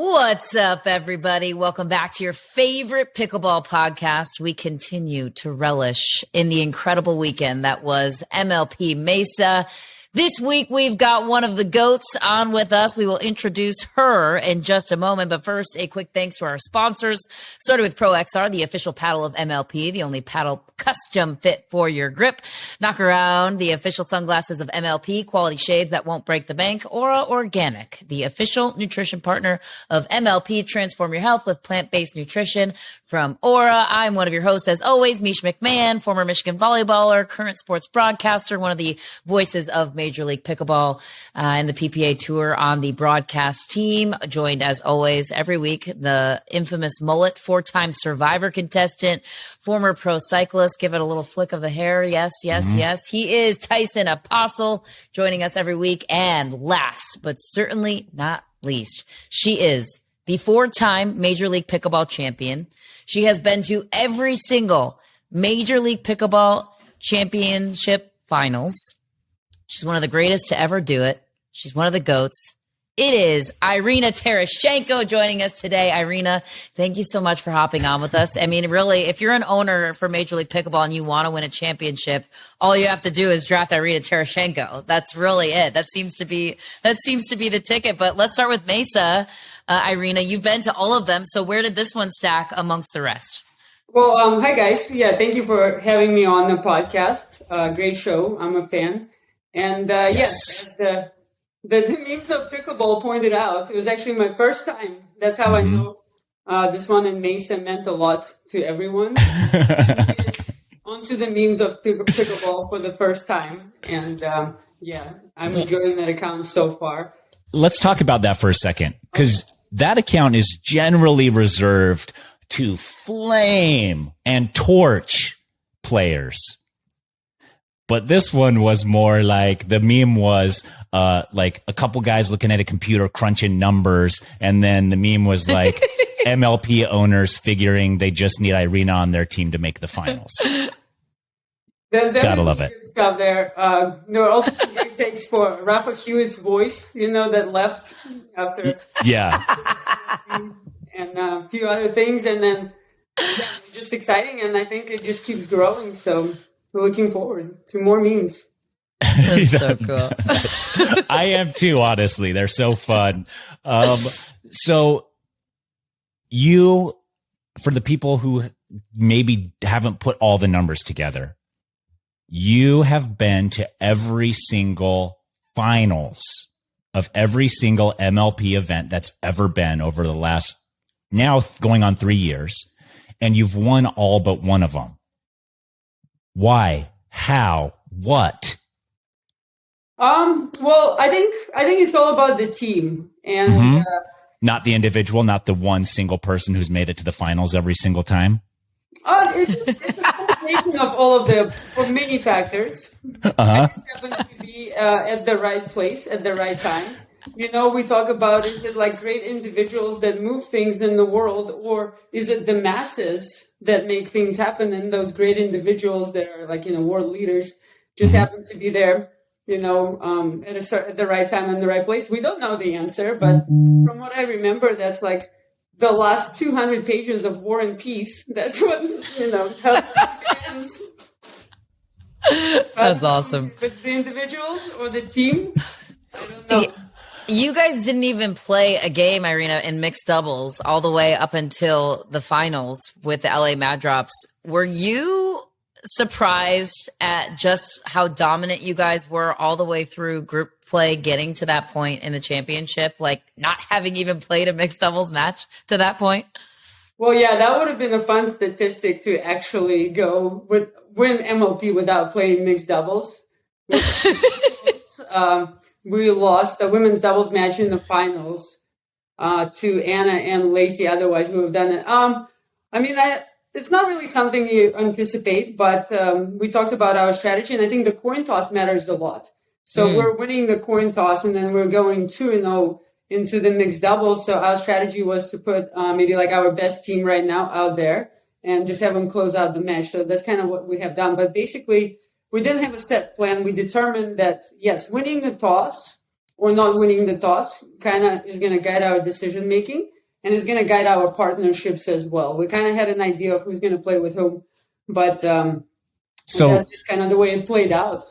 What's up, everybody? Welcome back to your favorite pickleball podcast. We continue to relish in the incredible weekend that was MLP Mesa. This week, we've got one of the GOATs on with us. We will introduce her in just a moment. But first, a quick thanks to our sponsors. Started with Pro XR, the official paddle of MLP, the only paddle custom fit for your grip. Knockaround, the official sunglasses of MLP, quality shades that won't break the bank. Aura Organic, the official nutrition partner of MLP. Transform your health with plant-based nutrition from Aura. I'm one of your hosts, as always, Mish McMahon, former Michigan volleyballer, current sports broadcaster, one of the voices of Major League Pickleball and the PPA Tour on the broadcast team. Joined, as always, every week, the infamous mullet, four-time Survivor contestant, former pro cyclist. Give it a little flick of the hair. Yes. He is Tyson Apostle, joining us every week. And last, but certainly not least, she is the four-time Major League Pickleball champion. She has been to every single Major League Pickleball championship finals. She's one of the greatest to ever do it. She's one of the GOATs. It is Irina Tereschenko joining us today. Irina, thank you so much for hopping on with us. I mean, really, if you're an owner for Major League Pickleball and you want to win a championship, all you have to do is draft Irina Tereschenko. That's really it. That seems to be the ticket. But let's start with Mesa. Irina, you've been to all of them. So where did this one stack amongst the rest? Well, hi guys. Yeah, thank you for having me on the podcast. Great show. I'm a fan. And yes, the memes of pickleball pointed out, it was actually my first time. That's how I know this one in Mesa meant a lot to everyone. Onto the memes of pickleball for the first time. And I'm enjoying that account so far. Let's talk about that for a second, because that account is generally reserved to flame and torch players. But this one was more like, the meme was like a couple guys looking at a computer crunching numbers. And then the meme was like MLP owners figuring they just need Irina on their team to make the finals. There's gotta love it. Stuff there. There are also some great takes for Rafa Hewitt's voice, that left after. Yeah. And a few other things. And then just exciting. And I think it just keeps growing. So we're looking forward to more memes. That's so cool. I am too, honestly. They're so fun. So you, for the people who maybe haven't put all the numbers together, you have been to every single finals of every single MLP event that's ever been over the last, now going on 3 years, and you've won all but one of them. Why? How? What? Well, I think it's all about the team and not the individual, not the one single person who's made it to the finals every single time. It's a combination of all of many factors. I just happen to be at the right place at the right time. We talk about, is it like great individuals that move things in the world, or is it the masses that make things happen, and those great individuals that are like, world leaders just happen to be there, at the right time and the right place? We don't know the answer, but from what I remember, that's like the last 200 pages of War and Peace. That's what, That's awesome. If it's the individuals or the team, I don't know. You guys didn't even play a game, Irina, in mixed doubles all the way up until the finals with the LA Mad Drops. Were you surprised at just how dominant you guys were all the way through group play, getting to that point in the championship, like not having even played a mixed doubles match to that point? Well, yeah, that would have been a fun statistic to actually win MLP without playing mixed doubles. We lost the women's doubles match in the finals to Anna and Lacey. Otherwise, we would have done it. It's not really something you anticipate, but we talked about our strategy, and I think the coin toss matters a lot. So we're winning the coin toss, and then we're going 2-0 into the mixed doubles. So our strategy was to put maybe like our best team right now out there and just have them close out the match. So that's kind of what we have done. But basically, we didn't have a set plan. We determined that, yes, winning the toss or not winning the toss kind of is going to guide our decision making, and is going to guide our partnerships as well. We kind of had an idea of who's going to play with whom, but so that's just kind of the way it played out.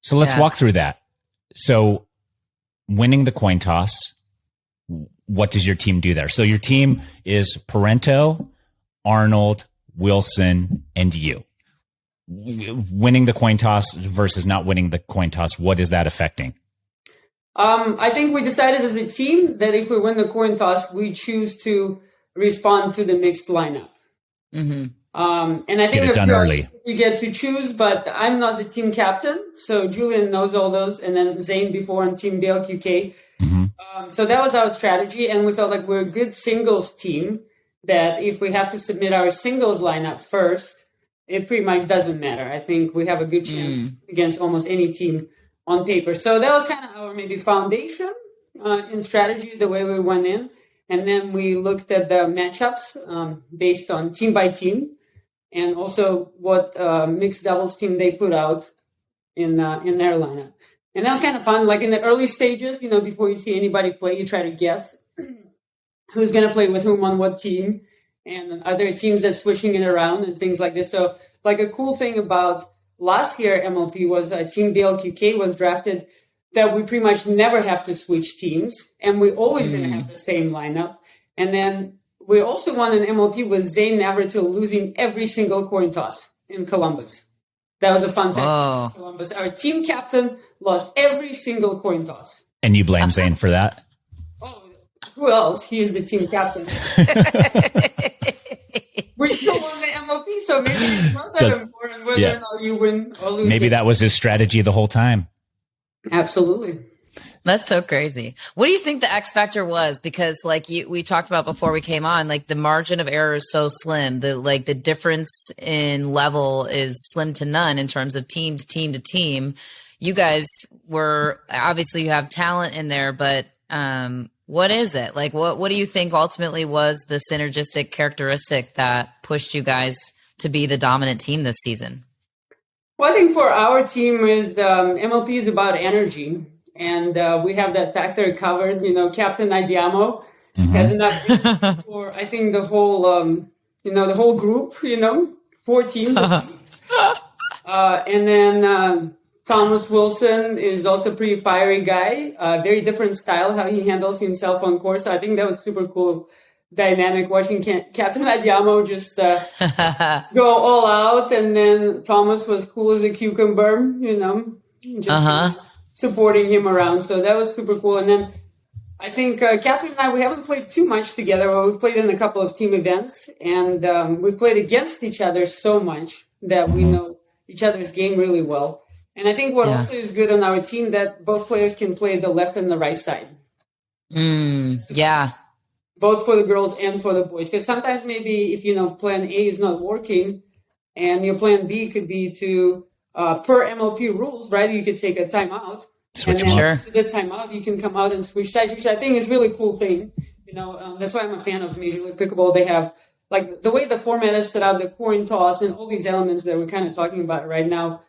So let's walk through that. So winning the coin toss, what does your team do there? So your team is Parento, Arnold, Wilson, and you. Winning the coin toss versus not winning the coin toss, what is that affecting? I think we decided as a team that if we win the coin toss, we choose to respond to the mixed lineup. Mm-hmm. And I think get it done early. We get to choose, but I'm not the team captain, so Julian knows all those, and then Zane before on Team BLQK. Mm-hmm. So that was our strategy, and we felt like we're a good singles team, that if we have to submit our singles lineup first, it pretty much doesn't matter. I think we have a good chance against almost any team on paper. So that was kind of our maybe foundation in strategy, the way we went in. And then we looked at the matchups based on team by team, and also what mixed doubles team they put out in their lineup. And that was kind of fun. Like in the early stages, before you see anybody play, you try to guess who's going to play with whom on what team, and are there teams that's switching it around and things like this. So like a cool thing about last year MLP was Team BLQK was drafted that we pretty much never have to switch teams, and we're always going to have the same lineup. And then we also won an MLP with Zane Navratil losing every single coin toss in Columbus. That was a fun fact. Oh. Columbus, our team captain, lost every single coin toss. And you blame Zane for that? Oh, who else? He is the team captain. We still won the MLP, so maybe it's not that important whether or not you win or lose. Maybe that was his strategy the whole time. Absolutely. That's so crazy. What do you think the X factor was? Because we talked about before we came on, like the margin of error is so slim. The difference in level is slim to none in terms of team to team to team. You guys were, obviously you have talent in there, but what is it? Like, what do you think ultimately was the synergistic characteristic that pushed you guys to be the dominant team this season? Well, I think for our team is MLP is about energy, and we have that factor covered. Captain Adiamo has enough for I think the whole the whole group. 4 teams at least, and then Thomas Wilson is also a pretty fiery guy. Very different style how he handles himself on court. So I think that was super cool. Dynamic watching Captain Adiamo just go all out, and then Thomas was cool as a cucumber, just supporting him around. So that was super cool. And then I think Catherine and I, we haven't played too much together, but we've played in a couple of team events, and we've played against each other so much that we know each other's game really well. And I think what also is good on our team that both players can play the left and the right side. Yeah. Both for the girls and for the boys. Because sometimes maybe if, plan A is not working and your plan B could be to, per MLP rules, right? You could take a timeout. Switch and then sure. the timeout, you can come out and switch sides, which I think is really cool thing. That's why I'm a fan of Major League Pickleball. They have, like, the way the format is set up, the coin toss and all these elements that we're kind of talking about right now,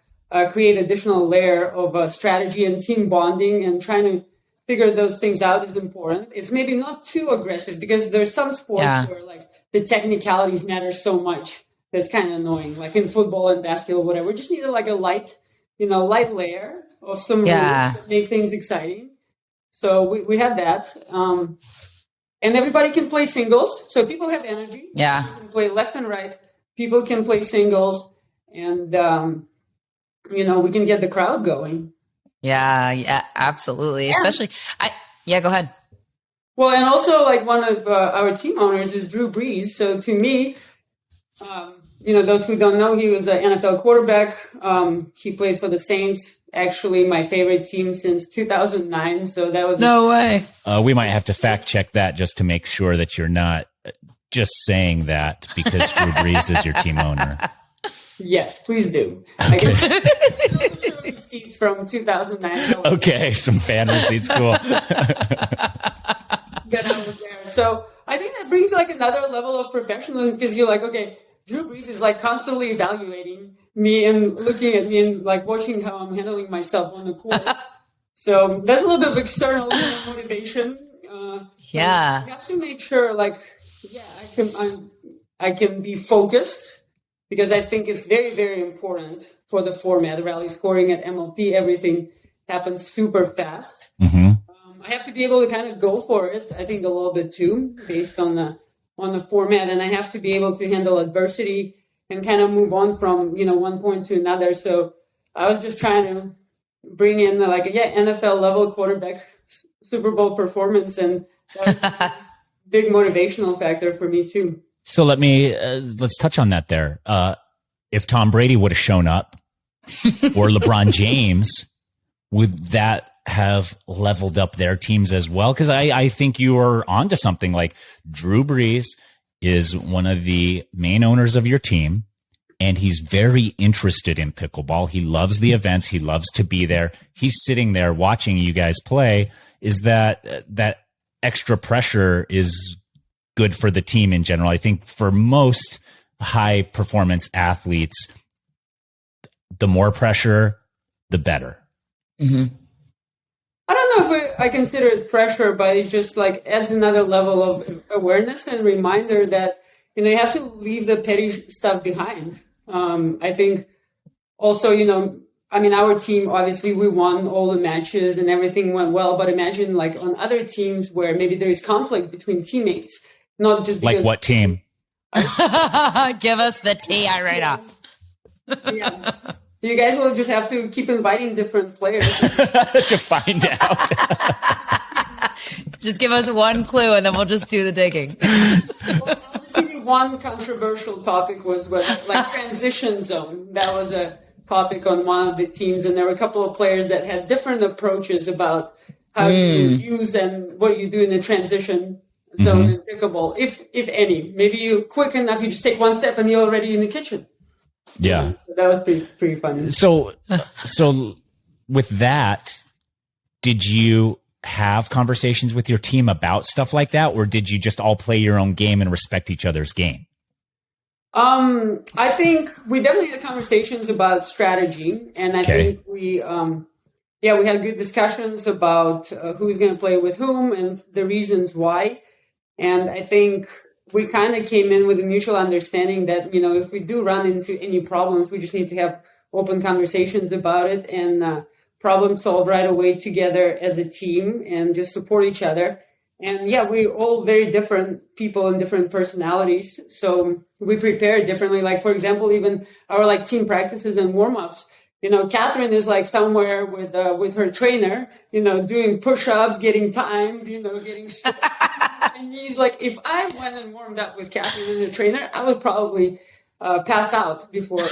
create additional layer of strategy and team bonding, and trying to figure those things out is important. It's maybe not too aggressive because there's some sports where like the technicalities matter so much that's kind of annoying. Like in football and basketball, whatever. We just needed like a light layer of some rules that make things exciting. So we had that. And everybody can play singles. So people have energy. Yeah. People can play left and right. People can play singles, and we can get the crowd going. Yeah, absolutely. Especially, go ahead. Well, and also like one of our team owners is Drew Brees. So to me, those who don't know, he was an NFL quarterback. He played for the Saints, actually my favorite team since 2009. So that was no way. We might have to fact check that just to make sure that you're not just saying that because Drew Brees is your team owner. Yes, please do. Okay. I can show receipts from 2009. Okay, some fan receipts, cool. So I think that brings like another level of professionalism, because you're like, okay, Drew Brees is like constantly evaluating me and looking at me and like watching how I'm handling myself on the court. So that's a little bit of external motivation. Yeah. You have to make sure, I can be focused, because I think it's very, very important for the format. Rally scoring at MLP, everything happens super fast. Mm-hmm. I have to be able to kind of go for it, I think, a little bit too, based on the format. And I have to be able to handle adversity and kind of move on from, one point to another. So I was just trying to bring in NFL level quarterback Super Bowl performance, and that was a big motivational factor for me too. So let's touch on that there. If Tom Brady would have shown up, or LeBron James, would that have leveled up their teams as well? Because I think you are onto something. Like, Drew Brees is one of the main owners of your team, and he's very interested in pickleball. He loves the events. He loves to be there. He's sitting there watching you guys play. Is that extra pressure is good for the team in general? I think for most high performance athletes, the more pressure, the better. Mm-hmm. I don't know if I consider it pressure, but it's just adds another level of awareness and reminder that, you have to leave the petty stuff behind. I think also, our team, obviously we won all the matches and everything went well, but imagine on other teams where maybe there is conflict between teammates, not just because. Like what team? Give us the tea, Irina. Yeah. You guys will just have to keep inviting different players to find out. Just give us one clue and then we'll just do the digging. Well, I'll just give you one controversial topic was transition zone. That was a topic on one of the teams, and there were a couple of players that had different approaches about how you use and what you do in the transition zone in pickleball, if any. Maybe you quick enough, you just take one step and you're already in the kitchen. Yeah. So that was pretty funny. So with that, did you have conversations with your team about stuff like that, or did you just all play your own game and respect each other's game? I think we definitely had conversations about strategy, and I think we had good discussions about who's going to play with whom and the reasons why. And I think we kind of came in with a mutual understanding that, if we do run into any problems, we just need to have open conversations about it and problem solve right away together as a team and just support each other. And we're all very different people and different personalities. So we prepare differently. Like, for example, even our team practices and warm-ups, Catherine is somewhere with her trainer, doing push-ups, getting timed, getting and he's if I went and warmed up with Catherine and her trainer, I would probably pass out before.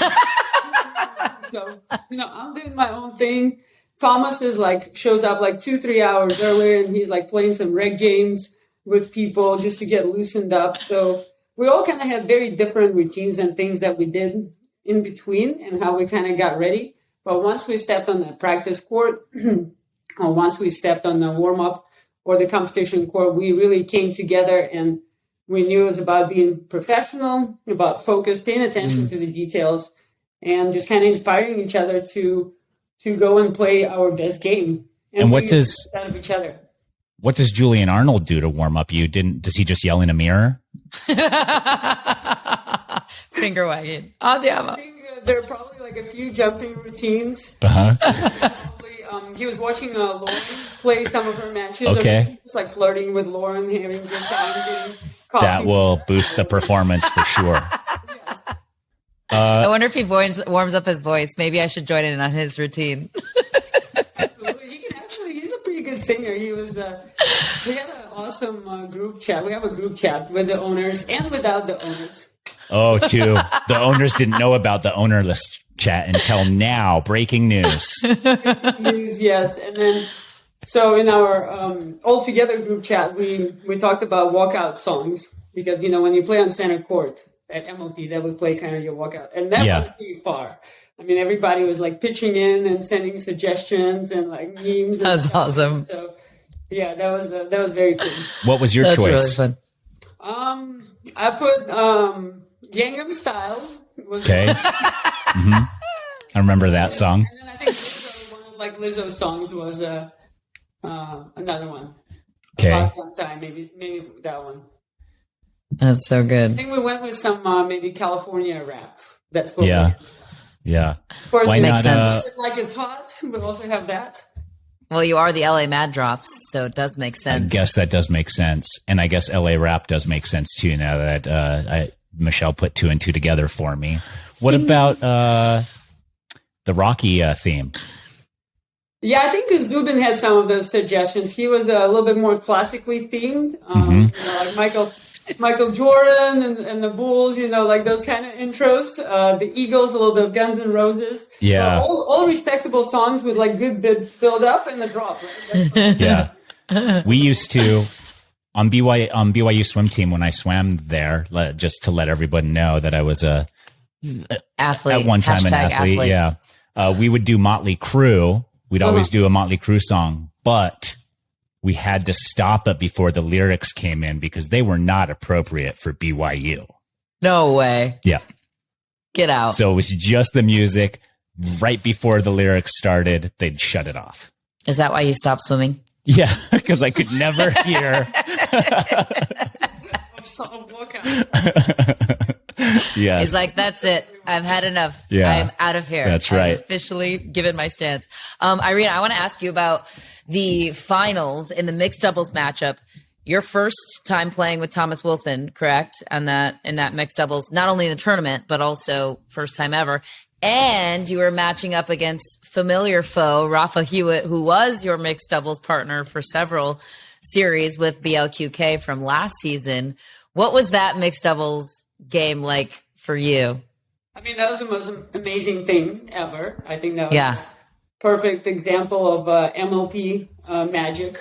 So, I'm doing my own thing. Thomas is shows up 2-3 hours earlier, and he's playing some reg games with people just to get loosened up. So we all kind of had very different routines and things that we did in between and how we kind of got ready. But once we stepped on the practice court, or once we stepped on the warm up or the competition court, we really came together and we knew it was about being professional, about focus, paying attention to the details, and just kind of inspiring each other to go and play our best game. And what does out of each other? What does Julian Arnold do to warm up you? Does he just yell in a mirror? Finger wagging. Andiamo. I think there are probably a few jumping routines. He was watching Lauren play some of her matches. Okay. Just flirting with Lauren, having good time, getting coffee. That will boost the performance for sure. Yes. I wonder if he warms up his voice. Maybe I should join in on his routine. Absolutely. He's a pretty good singer. He was, we had an awesome group chat. We have a group chat with the owners and without the owners. Oh, too. The owners didn't know about the ownerless chat until now. Breaking news. News, yes. And then, so in our all together group chat, we talked about walkout songs because, when you play on center court at MLP, that would play kind of your walkout. And that went pretty far. I mean, everybody was pitching in and sending suggestions and memes. That's awesome. So yeah, that was very cool. What was your choice? Really fun. I put Gangnam Style. Okay. I remember that song. And then I think those are one of like Lizzo songs was another one. Okay. About that time, maybe that one. That's so I good. think we went with some maybe California rap. That's what. Yeah. Of course, Why Makes not? sense. like it's hot, but also have that. Well, you are the LA Mad Drops, so it does make I sense. guess that does make sense, and I guess LA rap does make sense too. Now that Michelle put 2 and 2 together for me. What about the Rocky theme? Yeah, I think Zubin had some of those suggestions. He was a little bit more classically themed, like Michael Jordan and the Bulls, like those kind of intros. The Eagles, a little bit of Guns N' Roses. Yeah. All respectable songs with like good build up and the drop. Right? Yeah. We used to on BYU swim team when I swam there, just to let everybody know that I was a Athlete. at one time an Hashtag athlete. Yeah. We would do Motley Crue. We'd always do a Motley Crue song, but we had to stop it before the lyrics came in because they were not appropriate for BYU. No way. Yeah. Get out. So it was just the music. Right before the lyrics started, they'd shut it off. Is that why you stopped swimming? Yeah, because I could never hear. Yeah. He's like, that's it. I've had enough. Yeah. I'm out of here. That's right. I've officially given my stance. Irina, I want to ask you about the finals in the mixed doubles matchup. Your first time playing with Thomas Wilson, correct? In that mixed doubles, not only in the tournament, but also first time ever. And you were matching up against familiar foe, Rafa Hewitt, who was your mixed doubles partner for several series with BLQK from last season. What was that mixed doubles game like for you? I mean, that was the most amazing thing ever. I think that was Yeah. a perfect example of MLP magic.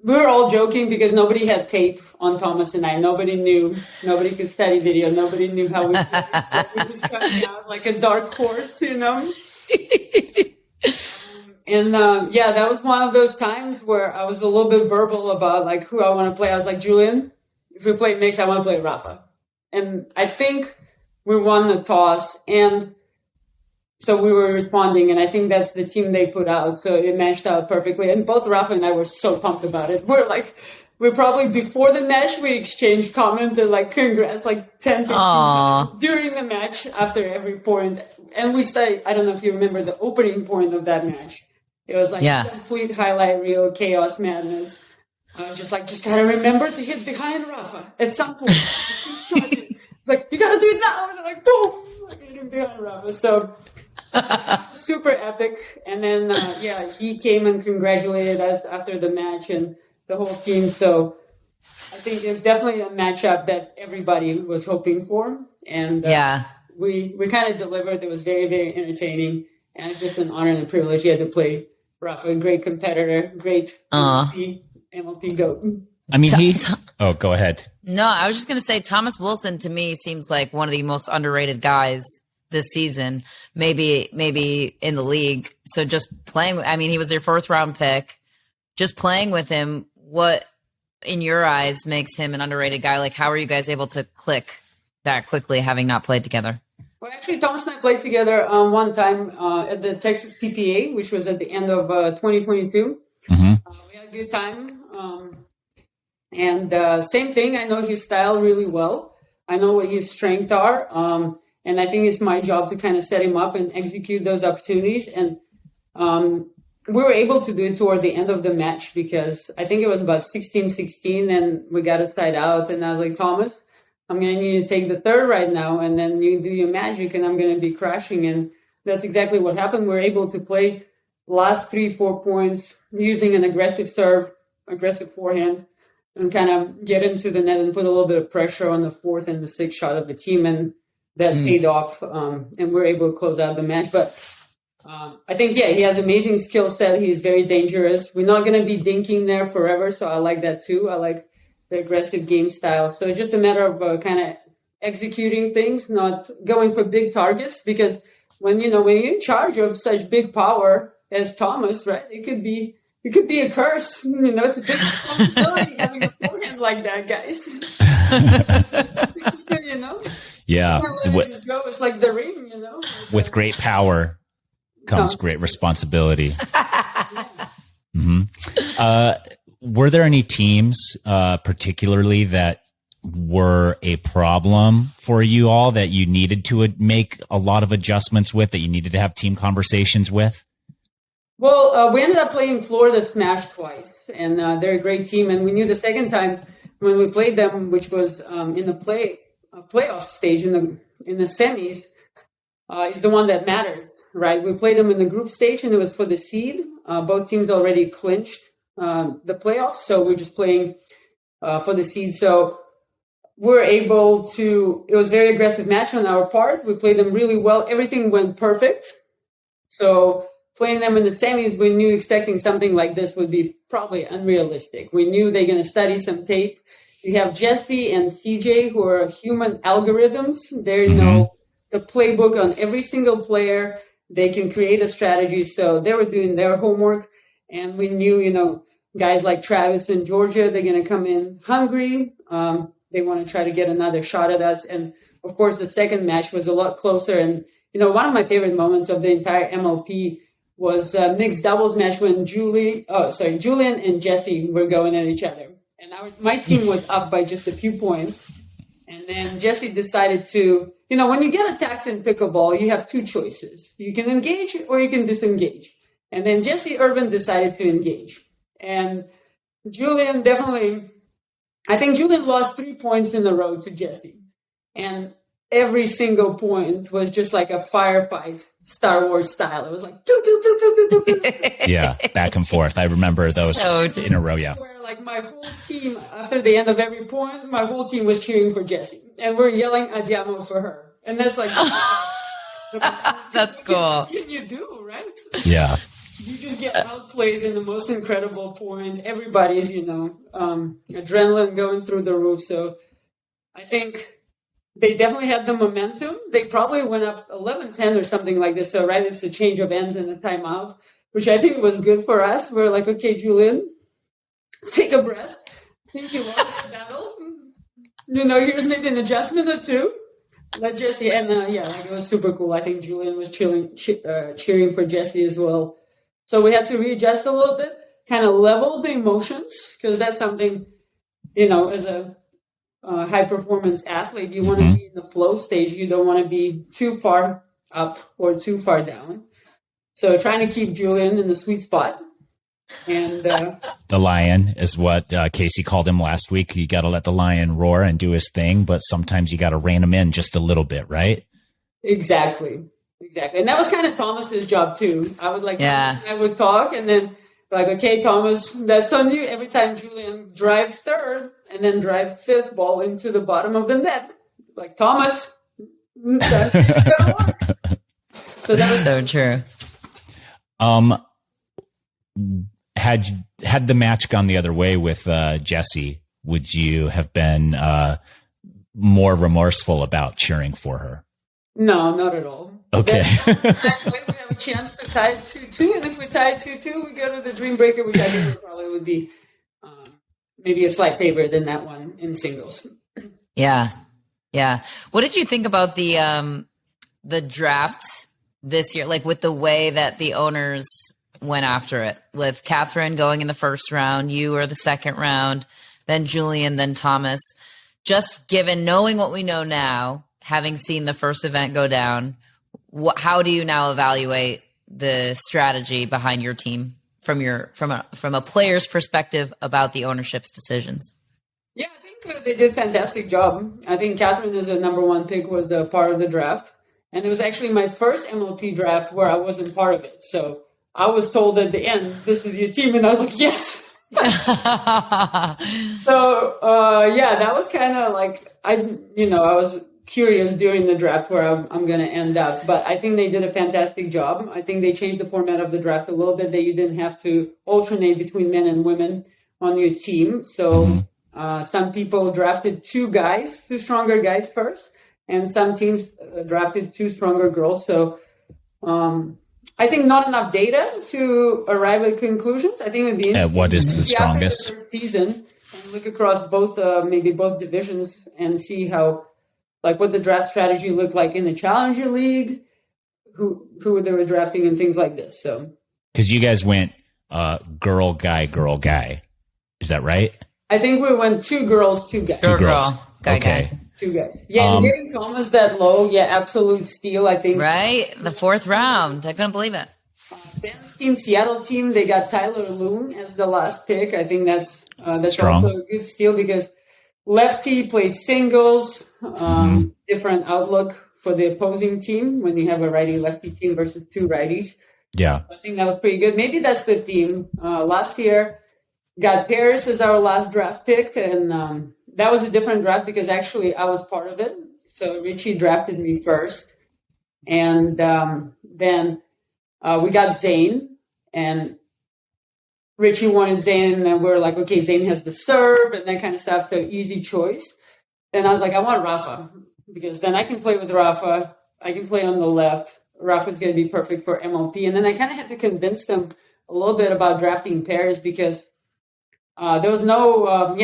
We were all joking because nobody had tape on Thomas and I. Nobody knew. Nobody could study video. Nobody knew how we played. So we was coming out like a dark horse, And that was one of those times where I was a little bit verbal about like who I want to play. I was like, Julian, if we play mixed, I want to play Rafa. And I think we won the toss, and so we were responding, and I think that's the team they put out. So it matched out perfectly. And both Rafa and I were so pumped about it. We're probably before the match, we exchanged comments and like congrats, like 10, 15 times during the match after every point. And we say, I don't know if you remember the opening point of that match. It was like complete highlight reel, chaos madness. I was just gotta remember to hit behind Rafa at some point. Like, you gotta do it now. And like, boom, like hitting behind Rafa. So super epic. And then, he came and congratulated us after the match and the whole team. So I think it's definitely a matchup that everybody was hoping for. And we kind of delivered. It was very, very entertaining. And it's just an honor and a privilege. You had to play Rafa, a great competitor, great MLP GOAT. I mean, go ahead. No, I was just going to say Thomas Wilson to me seems like one of the most underrated guys this season, maybe in the league. So just playing, he was their 4th round pick. Just playing with him, what in your eyes makes him an underrated guy? Like, how are you guys able to click that quickly, having not played together? Well, actually, Thomas and I played together one time at the Texas PPA, which was at the end of 2022. Mm-hmm. We had a good time. Same thing, I know his style really well. I know what his strengths are. And I think it's my job to kind of set him up and execute those opportunities. And we were able to do it toward the end of the match because I think it was about 16-16 and we got a side out. And I was like, Thomas, I'm going to need you to take the third right now. And then you do your magic and I'm going to be crashing. And that's exactly what happened. We were able to play last 3-4 points using an aggressive serve, aggressive forehand, and kind of get into the net and put a little bit of pressure on the 4th and the 6th shot of the team. And that paid off. And we're able to close out the match. But I think, he has amazing skill set. He's very dangerous. We're not going to be dinking there forever. So I like that too. I like the aggressive game style. So it's just a matter of kind of executing things, not going for big targets. Because when you're in charge of such big power as Thomas, right, it could be a curse. It's a big responsibility having a forehand like that, guys. Yeah. Just go. It's like the ring, With great power. comes great responsibility. Were there any teams, particularly that were a problem for you all that you needed to make a lot of adjustments with, that you needed to have team conversations with? Well, we ended up playing Florida Smash twice, and they're a great team. And we knew the second time when we played them, which was in the playoff stage in the semis, is the one that mattered, right? We played them in the group stage, and it was for the seed. Both teams already clinched the playoffs, so we're just playing for the seed. So we're able to. It was a very aggressive match on our part. We played them really well. Everything went perfect. So playing them in the semis, we knew expecting something like this would be probably unrealistic. We knew they're going to study some tape. We have Jesse and CJ, who are human algorithms. They know the playbook on every single player. They can create a strategy. So they were doing their homework. And we knew, guys like Travis and Georgia, they're going to come in hungry. They want to try to get another shot at us. And, of course, the second match was a lot closer. And, one of my favorite moments of the entire MLP was a mixed doubles match when Julian and Jesse were going at each other. And my team was up by just a few points. And then Jesse decided to, when you get attacked in pickleball, you have two choices. You can engage or you can disengage. And then Jesse Irvin decided to engage. And Julian I think Julian lost 3 points in a row to Jesse. And every single point was just like a firefight, Star Wars style. It was like, yeah, back and forth. I remember those in a row, yeah. Where like my whole team, after the end of every point, my whole team was cheering for Jessie. And we're yelling Andiamo for her. And that's like... That's cool. What can you do, right? Yeah. You just get outplayed in the most incredible point. Everybody's, adrenaline going through the roof. So I think they definitely had the momentum. They probably went up 11-10 or something like this. So, right, it's a change of ends and a timeout, which I think was good for us. We're like, okay, Julian, take a breath. Think you lost the battle. Here's maybe an adjustment or two. Let Jesse, and it was super cool. I think Julian was cheering for Jesse as well. So we had to readjust a little bit, kind of level the emotions, because that's something, as a high-performance athlete, you want to be in the flow stage. You don't want to be too far up or too far down. So trying to keep Julian in the sweet spot. And the lion is what Casey called him last week. You got to let the lion roar and do his thing, but sometimes you got to rein him in just a little bit, right? Exactly. And that was kind of Thomas's job too. I would Thomas and I would talk, and then okay, Thomas, that's on you. Every time Julian drive third and then drive fifth ball into the bottom of the net, Thomas, that's gonna work. So that was so true. Had the match gone the other way with Jessie, would you have been more remorseful about cheering for her? No, not at all. Okay. We have a chance to tie it 2-2, and if we tie it 2-2, we go to the Dream Breaker, which I think probably would be maybe a slight favorite in that one in singles. Yeah. What did you think about the draft this year? With the way that the owners went after it, with Catherine going in the first round, you were the second round, then Julian, then Thomas. Just knowing what we know now, having seen the first event go down, how do you now evaluate the strategy behind your team from a player's perspective about the ownership's decisions? Yeah, I think they did a fantastic job. I think Catherine as a number one pick was a part of the draft. And it was actually my first MLP draft where I wasn't part of it. So I was told at the end, this is your team. And I was like, yes. So, that was kind of I was curious during the draft where I'm going to end up. But I think they did a fantastic job. I think they changed the format of the draft a little bit, that you didn't have to alternate between men and women on your team. So some people drafted two stronger guys first, and some teams drafted two stronger girls. So I think not enough data to arrive at conclusions. I think it would be interesting. What is the strongest? After the third season, and look across both divisions and see how, what the draft strategy looked like in the Challenger League, who they were drafting and things like this. So, because you guys went girl, guy. Is that right? I think we went 2 girls, 2 guys. Girl, guy. 2 guys. Yeah, and getting Thomas that low, absolute steal, I think. Right? The 4th round. I couldn't believe it. Ben's team, Seattle team, they got Tyler Loon as the last pick. I think that's strong. Also a good steal because lefty plays singles, different outlook for the opposing team when you have a righty-lefty team versus 2 righties. Yeah. I think that was pretty good. Maybe that's the theme. Last year, got Paris as our last draft pick, and that was a different draft because actually I was part of it. So Richie drafted me first, and then we got Zane, and Richie wanted Zane, and we were like, okay, Zane has the serve and that kind of stuff, so easy choice. Then I was like, I want Rafa, because then I can play with Rafa. I can play on the left. Rafa's going to be perfect for MLP. And then I kind of had to convince them a little bit about drafting pairs because there was no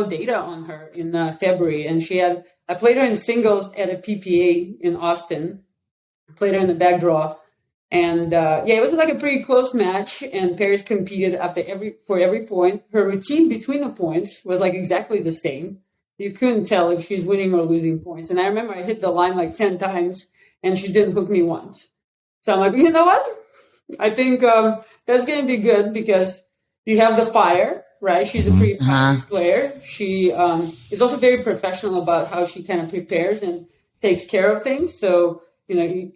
data on her in February. And I played her in singles at a PPA in Austin. Played her in the back draw. And it was like a pretty close match. And Paris competed for every point. Her routine between the points was like exactly the same. You couldn't tell if she's winning or losing points. And I remember I hit the line like 10 times and she didn't hook me once. So I'm like, you know what? I think that's going to be good because you have the fire, right? She's a pretty fiery player. She is also very professional about how she kind of prepares and takes care of things. So, you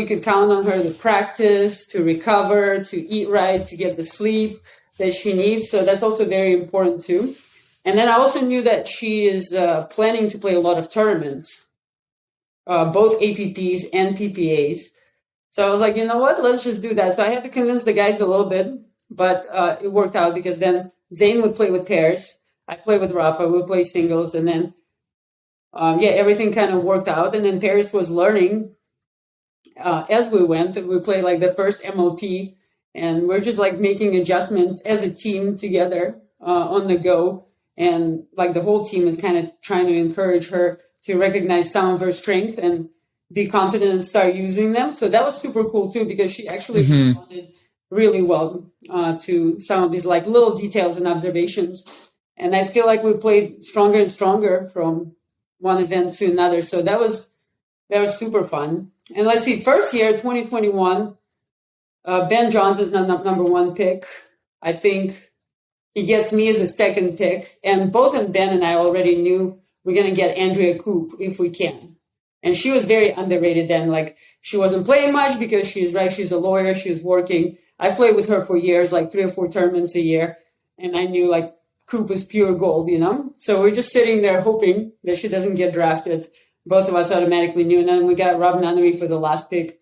could count on her to practice, to recover, to eat right, to get the sleep that she needs. So that's also very important too. And then I also knew that she is planning to play a lot of tournaments, both APPs and PPAs. So I was like, you know what, let's just do that. So I had to convince the guys a little bit, but it worked out because then Zane would play with pairs. I play with Rafa, we would play singles. And then, everything kind of worked out. And then Paris was learning as we went. We played like the first MLP and we're just like making adjustments as a team together on the go. And like the whole team is kind of trying to encourage her to recognize some of her strengths and be confident and start using them. So that was super cool too, because she actually responded really well to some of these like little details and observations. And I feel like we played stronger and stronger from one event to another. So that was super fun. And let's see, first year, 2021, Ben Johnson's number 1 pick. I think he gets me as a 2nd pick. And both Ben and I already knew we're going to get Andrea Coop if we can. And she was very underrated then. Like, she wasn't playing much because she's a lawyer. She was working. I've played with her for years, like 3 or 4 tournaments a year. And I knew, like, Coop was pure gold, So we're just sitting there hoping that she doesn't get drafted. Both of us automatically knew. And then we got Rob Nunnery for the last pick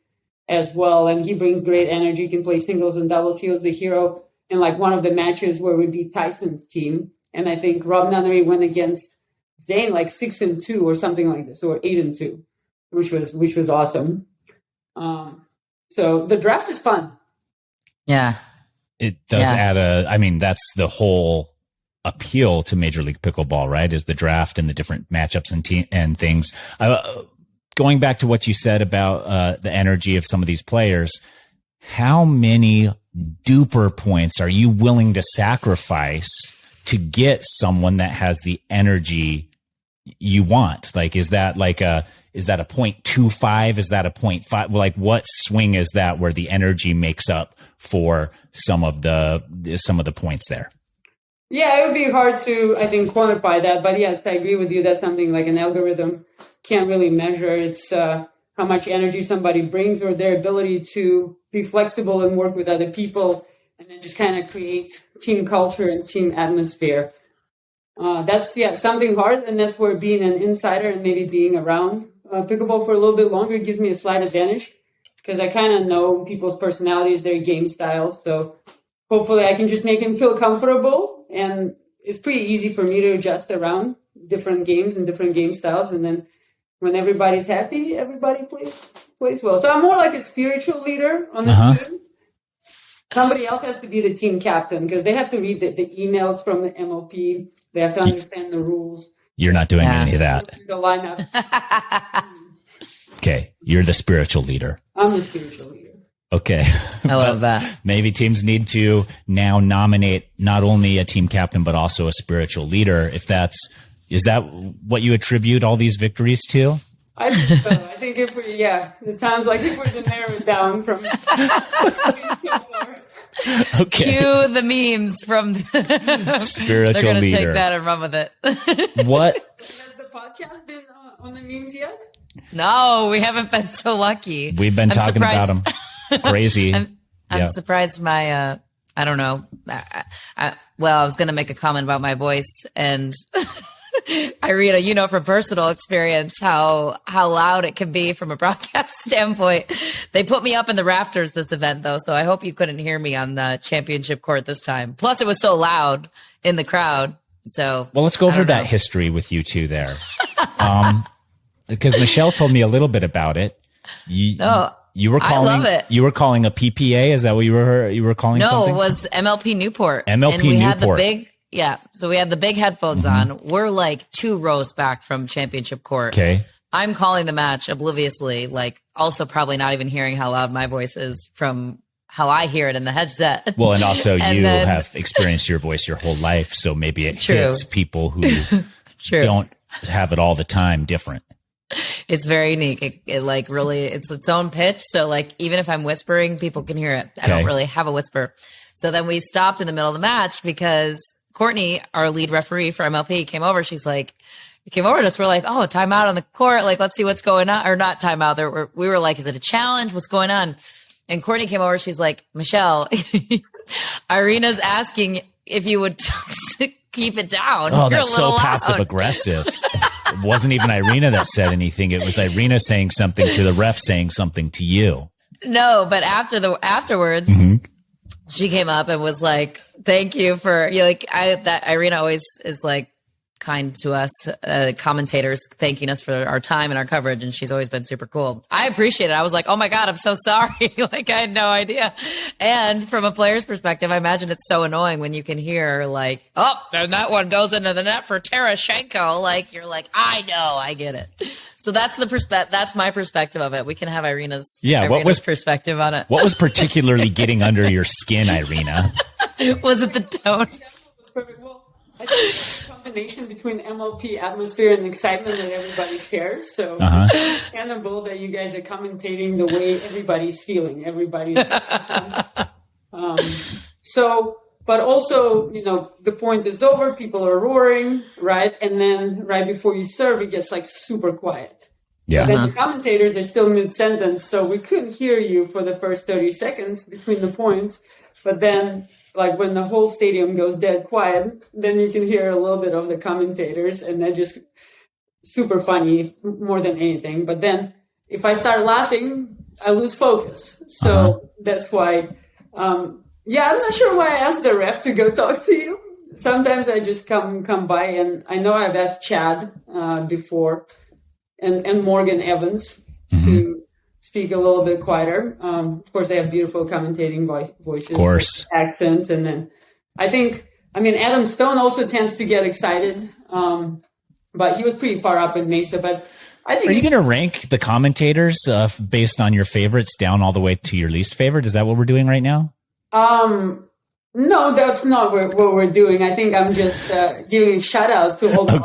as well. And he brings great energy, can play singles and doubles. He was the hero in like one of the matches where we beat Tyson's team. And I think Rob Nunnery went against Zane like 6-2 or something like this, or 8-2, which was awesome. So the draft is fun. Yeah. It does that's the whole appeal to Major League Pickleball, right? Is the draft and the different matchups and things. Going back to what you said about the energy of some of these players, how many duper points are you willing to sacrifice to get someone that has the energy you want? Like, is that a 0.25? Is that a 0.5? Like, what swing is that where the energy makes up for some of the points there? Yeah, it would be hard to, I think, quantify that. But yes, I agree with you. That's something like an algorithm can't really measure. It's how much energy somebody brings or their ability to be flexible and work with other people and then just kind of create team culture and team atmosphere. That's something hard. And that's where being an insider and maybe being around pickleball for a little bit longer gives me a slight advantage because I kind of know people's personalities, their game styles. So hopefully I can just make them feel comfortable. And it's pretty easy for me to adjust around different games and different game styles. And then when everybody's happy, everybody plays well. So I'm more like a spiritual leader on the team. Somebody else has to be the team captain because they have to read the emails from the MLP. They have to understand the rules. You're not doing any of that. The lineup. Okay. You're the spiritual leader. I'm the spiritual leader. Okay. I love that. Maybe teams need to now nominate not only a team captain, but also a spiritual leader. Is that what you attribute all these victories to? I think so. I think it sounds like if we're to narrow it down from Okay. Cue the memes from Spiritual They're going to leader. take that and run with it. What? Has the podcast been on the memes yet? No, we haven't been so lucky. We've been talking about them. Crazy. I'm surprised my, I don't know. I was going to make a comment about my voice, and Irina, you know from personal experience how loud it can be from a broadcast standpoint. They put me up in the rafters this event, though, so I hope you couldn't hear me on the championship court this time. Plus, it was so loud in the crowd. So, well, let's go over that history with you two there. Because Michelle told me a little bit about it. You were calling, I love it. You were calling a PPA. Is that what you were calling? No, something? It was MLP Newport. MLP and we Newport. Had the big, so we had the big headphones on. We're like 2 rows back from championship court. Okay. I'm calling the match obliviously, like also probably not even hearing how loud my voice is from how I hear it in the headset. Well, and also you have experienced your voice your whole life, so maybe it hits people who don't have it all the time different. It's very unique. It like really, it's its own pitch. So like, even if I'm whispering, people can hear it. I don't really have a whisper. So then we stopped in the middle of the match because Courtney, our lead referee for MLP, came over. She's like, came over to us. We're like, oh, timeout on the court. Like, let's see what's going on. Or not timeout. We were like, is it a challenge? What's going on? And Courtney came over. She's like, Michelle, Irina's asking if you would keep it down. Oh, that's so passive aggressive. It wasn't even Irina that said anything. It was Irina saying something to the ref, saying something to you. No, but afterwards, she came up and was like, "Thank you for that." Irina always is like kind to us commentators, thanking us for our time and our coverage, and she's always been super cool. I appreciate it. I was like, oh my god, I'm so sorry. Like, I had no idea. And from a player's perspective, I imagine it's so annoying when you can hear like, oh, and that one goes into the net for Tereschenko. Like, you're like, I know, I get it. So that's that's my perspective of it. We can have Irina's perspective on it. What was particularly getting under your skin, Irina? Was it the tone? I think it's a combination between MLP atmosphere and excitement that everybody shares. So cannonball that you guys are commentating the way everybody's feeling. Everybody's but also, the point is over, people are roaring, right? And then right before you serve, it gets like super quiet. Yeah. But then the commentators are still mid-sentence, so we couldn't hear you for the first 30 seconds between the points. But then, like, when the whole stadium goes dead quiet, then you can hear a little bit of the commentators, and they're just super funny more than anything. But then if I start laughing, I lose focus. So that's why, I'm not sure why I asked the ref to go talk to you. Sometimes I just come by, and I know I've asked Chad before and Morgan Evans to speak a little bit quieter. Of course, they have beautiful commentating voices, of course, accents. And then Adam Stone also tends to get excited, but he was pretty far up in Mesa. But I think, are you going to rank the commentators based on your favorites down all the way to your least favorite? Is that what we're doing right now? No, that's not what we're doing. I think I'm just giving a shout out to all the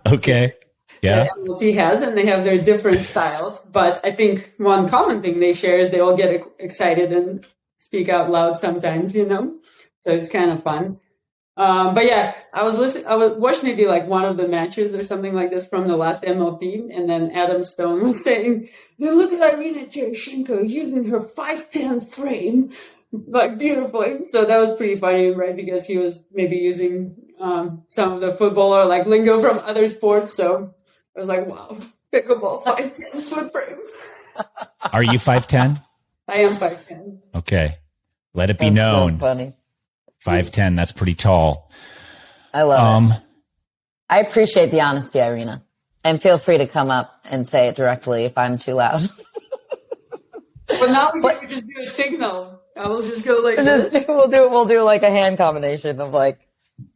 Okay. Yeah. That MLP has, and they have their different styles. But I think one common thing they share is they all get excited and speak out loud sometimes, So it's kind of fun. But yeah, I watched maybe like one of the matches or something like this from the last MLP, and then Adam Stone was saying, "Look at Irina Tereschenko using her 5'10" frame, like beautifully." So that was pretty funny, right? Because he was maybe using some of the footballer like lingo from other sports. So I was like, wow, pickleball 5'10" foot frame. Are you 5'10"? I am 5'10". Okay. Let it be known. So funny. 5'10", that's pretty tall. I love it. I appreciate the honesty, Irina. And feel free to come up and say it directly if I'm too loud. But now we can just do a signal. I will just go like this. We'll do like a hand combination of like,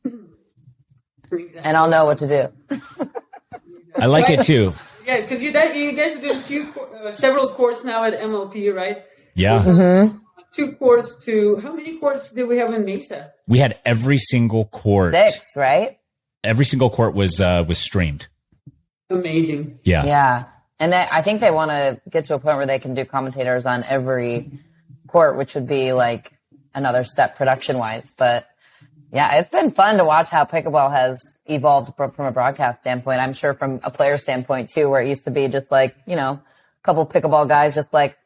and I'll know what to do. I like it too. Yeah, because you guys are doing several courts now at MLP, right? Yeah. Mm-hmm. 2 courts to, how many courts did we have in Mesa? We had every single court. 6, right? Every single court was streamed. Amazing. Yeah. Yeah. And I think they want to get to a point where they can do commentators on every court, which would be like another step production wise. But yeah, it's been fun to watch how pickleball has evolved from a broadcast standpoint. I'm sure from a player standpoint too, where it used to be just like, you know, a couple pickleball guys just like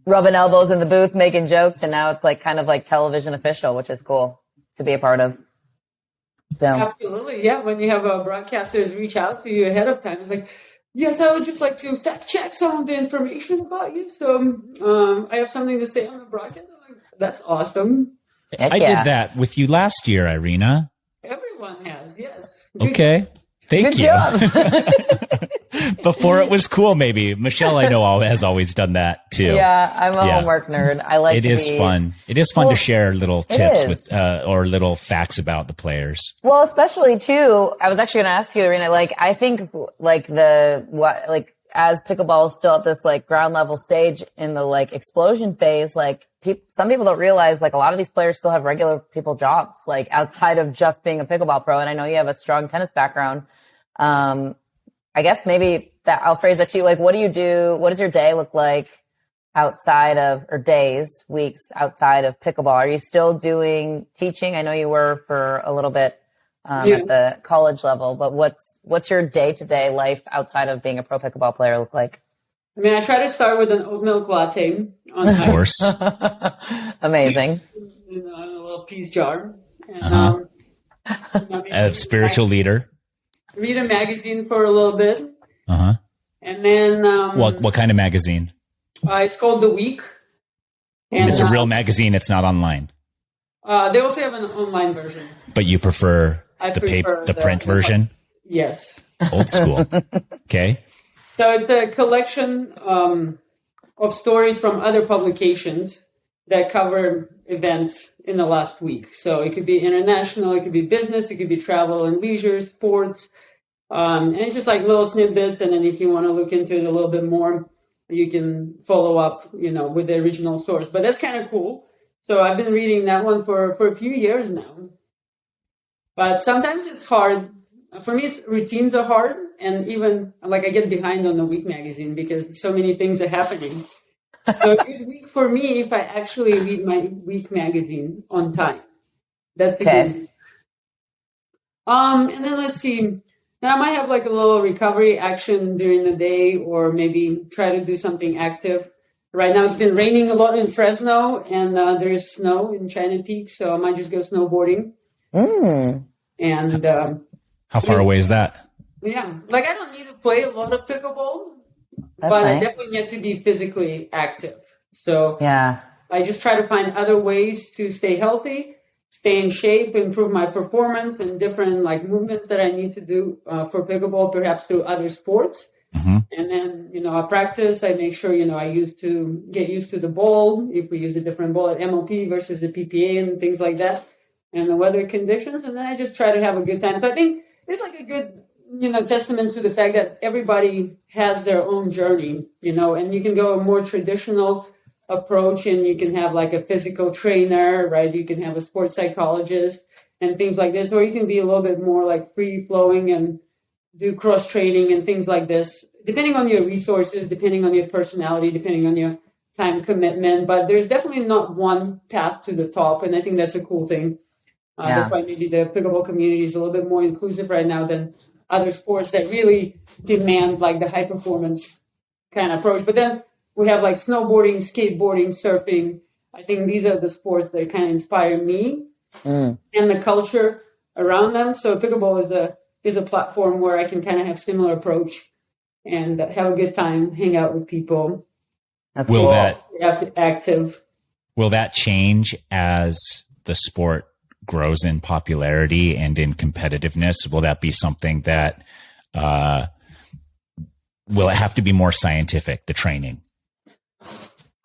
rubbing elbows in the booth, making jokes. And now it's like kind of like television official, which is cool to be a part of. So absolutely. Yeah. When you have broadcasters reach out to you ahead of time, it's like, yes, I would just like to fact check some of the information about you. So I have something to say on the broadcast. I'm like, that's awesome. I did that with you last year, Irina. Everyone has, yes. Okay. Thank you. Before it was cool, maybe. Michelle, I know, has always done that too. Yeah, I'm a homework nerd. I like it. It is fun. It is fun to share little tips with or little facts about the players. Well, especially too, I was actually going to ask you, Irina, like, I think like as pickleball is still at this like ground level stage in the like explosion phase, like some people don't realize like a lot of these players still have regular people jobs, like outside of just being a pickleball pro. And I know you have a strong tennis background. I guess maybe that I'll phrase that to you. Like, what do you do? What does your day look like outside of, or days, weeks outside of pickleball? Are you still doing teaching? I know you were for a little bit at the college level, but what's your day-to-day life outside of being a pro pickleball player look like? I mean, I try to start with an oat milk latte on Of course. Amazing. In a little peas jar. And, a spiritual leader. Read a magazine for a little bit. Uh-huh. And then... what kind of magazine? It's called The Week. And it's a real magazine. It's not online. They also have an online version. But you prefer the print version? Yes. Old school. Okay. So it's a collection of stories from other publications that cover events in the last week. So it could be international, it could be business, it could be travel and leisure, sports. And it's just like little snippets. And then if you want to look into it a little bit more, you can follow up, with the original source. But that's kind of cool. So I've been reading that one for a few years now. But sometimes it's hard. For me, routines are hard. And even like I get behind on the Week magazine because so many things are happening. So a good week for me if I actually read my Week magazine on time. That's a good week. And then let's see. Now I might have like a little recovery action during the day or maybe try to do something active. Right now it's been raining a lot in Fresno and there's snow in China Peak. So I might just go snowboarding. And how far away is that? Yeah. Like I don't need to play a lot of pickleball. That's but nice. I definitely need to be physically active. So yeah, I just try to find other ways to stay healthy, stay in shape, improve my performance and different like movements that I need to do for pickleball, perhaps through other sports. Mm-hmm. And then, I practice. I make sure, I get used to the ball. If we use a different ball at MLP versus the PPA and things like that and the weather conditions. And then I just try to have a good time. So I think it's like a good testament to the fact that everybody has their own journey, and you can go a more traditional approach and you can have like a physical trainer, right? You can have a sports psychologist and things like this, or you can be a little bit more like free flowing and do cross training and things like this, depending on your resources, depending on your personality, depending on your time commitment. But there's definitely not one path to the top. And I think that's a cool thing. That's why maybe the pickleball community is a little bit more inclusive right now than other sports that really demand like the high performance kind of approach. But then we have like snowboarding, skateboarding, surfing. I think these are the sports that kind of inspire me and the culture around them. So pickleball is a platform where I can kind of have similar approach and have a good time, hang out with people. That's cool. Active. Will that change as the sport grows in popularity and in competitiveness? Will that be something that will it have to be more scientific, the training?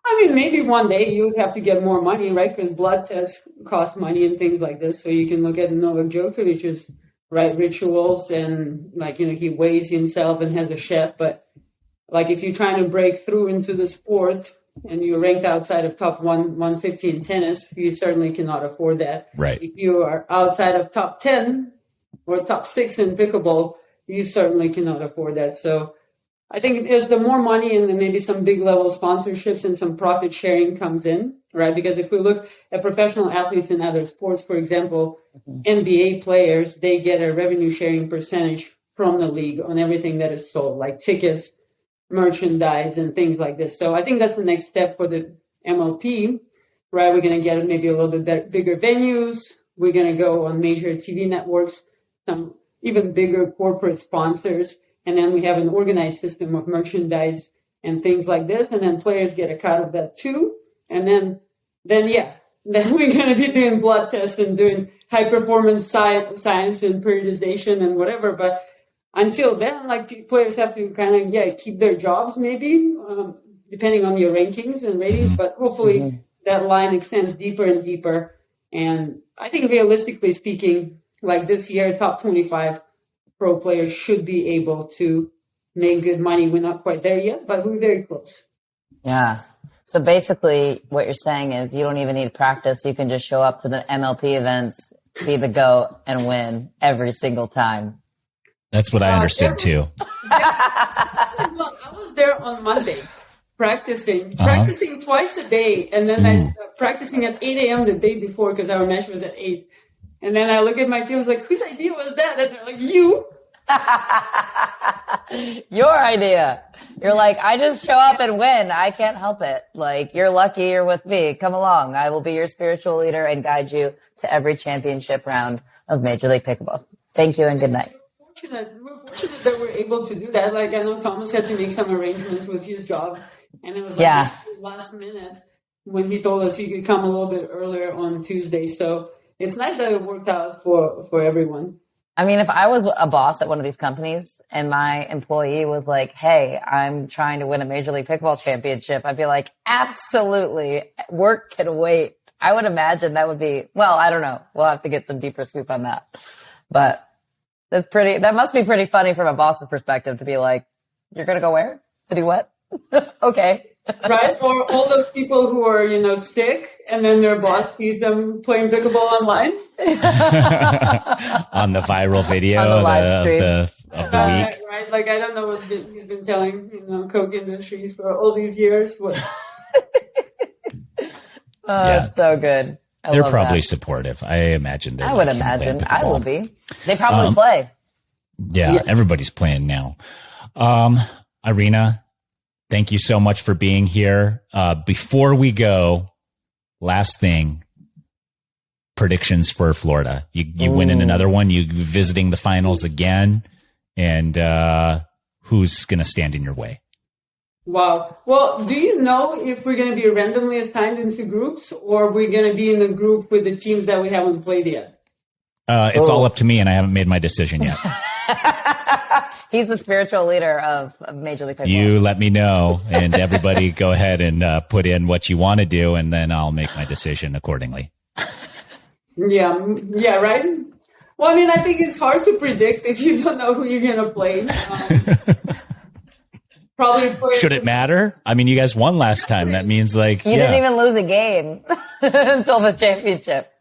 I mean, maybe one day you would have to get more money, right? Because blood tests cost money and things like this. So you can look at Novak Djokovic's right, rituals, and like, he weighs himself and has a chef. But like, if you're trying to break through into the sport and you're ranked outside of top 150 in tennis, you certainly cannot afford that. Right. If you are outside of top 10 or top 6 in pickleball, you certainly cannot afford that. So I think as the more money and then maybe some big level sponsorships and some profit sharing comes in, right? Because if we look at professional athletes in other sports, for example, NBA players, they get a revenue sharing percentage from the league on everything that is sold, like tickets, merchandise, and things like this. So I think that's the next step for the MLP, right? We're going to get maybe a little bit bigger venues. We're going to go on major TV networks, some even bigger corporate sponsors. And then we have an organized system of merchandise and things like this. And then players get a cut of that too. And then we're going to be doing blood tests and doing high performance science and periodization and whatever. But until then, like, players have to kind of, keep their jobs maybe, depending on your rankings and ratings. But hopefully that line extends deeper and deeper. And I think realistically speaking, like this year, top 25 pro players should be able to make good money. We're not quite there yet, but we're very close. Yeah. So basically what you're saying is you don't even need practice. You can just show up to the MLP events, be the GOAT, and win every single time. That's what I understood too. I was there on Monday practicing twice a day. And then practicing at 8 a.m. the day before because our match was at 8. And then I look at my team, I was like, whose idea was that? And they're like, you. Your idea. You're like, I just show up and win. I can't help it. Like, you're lucky you're with me. Come along. I will be your spiritual leader and guide you to every championship round of Major League Pickleball. Thank you and good night. We're fortunate that we're able to do that. Like, I know Thomas had to make some arrangements with his job. And it was like last minute when he told us he could come a little bit earlier on Tuesday. So it's nice that it worked out for everyone. I mean, if I was a boss at one of these companies and my employee was like, hey, I'm trying to win a Major League Pickleball championship, I'd be like, absolutely. Work can wait. I would imagine that would be, well, I don't know. We'll have to get some deeper scoop on that. But that must be pretty funny from a boss's perspective to be like, you're going to go where? To do what? Okay. Right? Or all those people who are, sick and then their boss sees them playing pickleball online. On the viral video of the week. Right? Like, I don't know what he's been telling, Coke Industries for all these years. It's so good. They're probably supportive. I imagine they're. I would imagine. I will be. They probably play. Yeah, yes. Everybody's playing now. Irina, thank you so much for being here. Before we go, last thing, predictions for Florida. You winning another one, you visiting the finals again, and who's going to stand in your way? Wow. Well, do you know if we're going to be randomly assigned into groups or we're going to be in a group with the teams that we haven't played yet? It's all up to me, and I haven't made my decision yet. He's the spiritual leader of Major League Pickleball. You let me know, and everybody go ahead and put in what you want to do, and then I'll make my decision accordingly. Yeah, right? Well, I mean, I think it's hard to predict if you don't know who you're going to play. Probably. Should it matter? I mean, you guys won last time. That means you didn't even lose a game until the championship.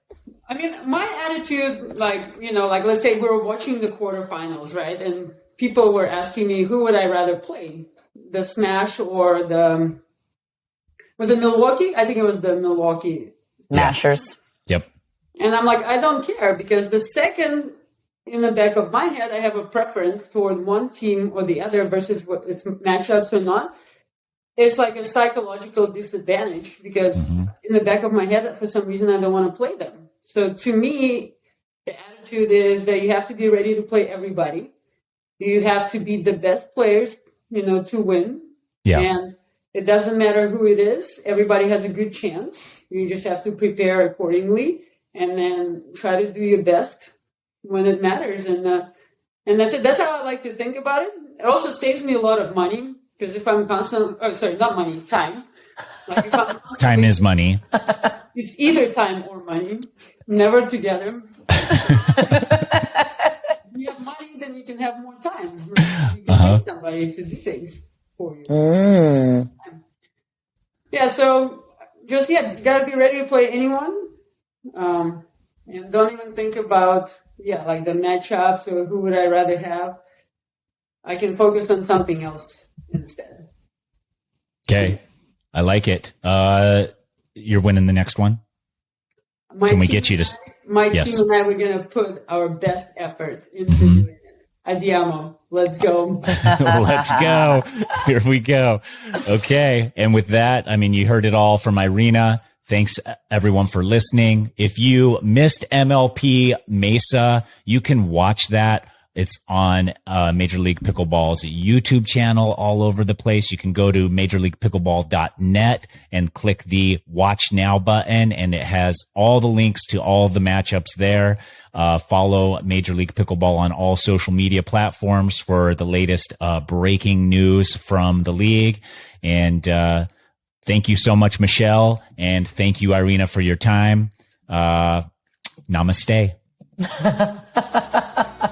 I mean, my attitude, let's say we were watching the quarterfinals, right? And people were asking me, who would I rather play? The Smash or was it Milwaukee? I think it was the Milwaukee Mashers. Yep. And I'm like, I don't care because the second in the back of my head, I have a preference toward one team or the other versus what its matchups or not. It's like a psychological disadvantage because in the back of my head, for some reason, I don't want to play them. So to me, the attitude is that you have to be ready to play everybody. You have to be the best players, to win. Yeah. And it doesn't matter who it is. Everybody has a good chance. You just have to prepare accordingly and then try to do your best when it matters. And that's it. That's how I like to think about it. It also saves me a lot of money because if I'm not money, time. Like if I'm time is money. It's either time or money, never together. then you can have more time. Right? You can need somebody to do things for you. Yeah, so just, you got to be ready to play anyone. And don't even think about, like the matchups or who would I rather have. I can focus on something else instead. Okay. I like it. You're winning the next one? Can we get you to... My team and I, we're going to put our best effort into doing it. Andiamo. Let's go. Let's go. Here we go. Okay. And with that, I mean, you heard it all from Irina. Thanks everyone for listening. If you missed MLP Mesa, you can watch that. It's on Major League Pickleball's YouTube channel all over the place. You can go to majorleaguepickleball.net and click the Watch Now button, and it has all the links to all the matchups there. Follow Major League Pickleball on all social media platforms for the latest breaking news from the league. And thank you so much, Michelle, and thank you, Irina, for your time. Namaste.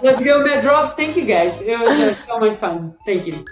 Let's go, Matt Drops. Thank you, guys. It was so much fun. Thank you.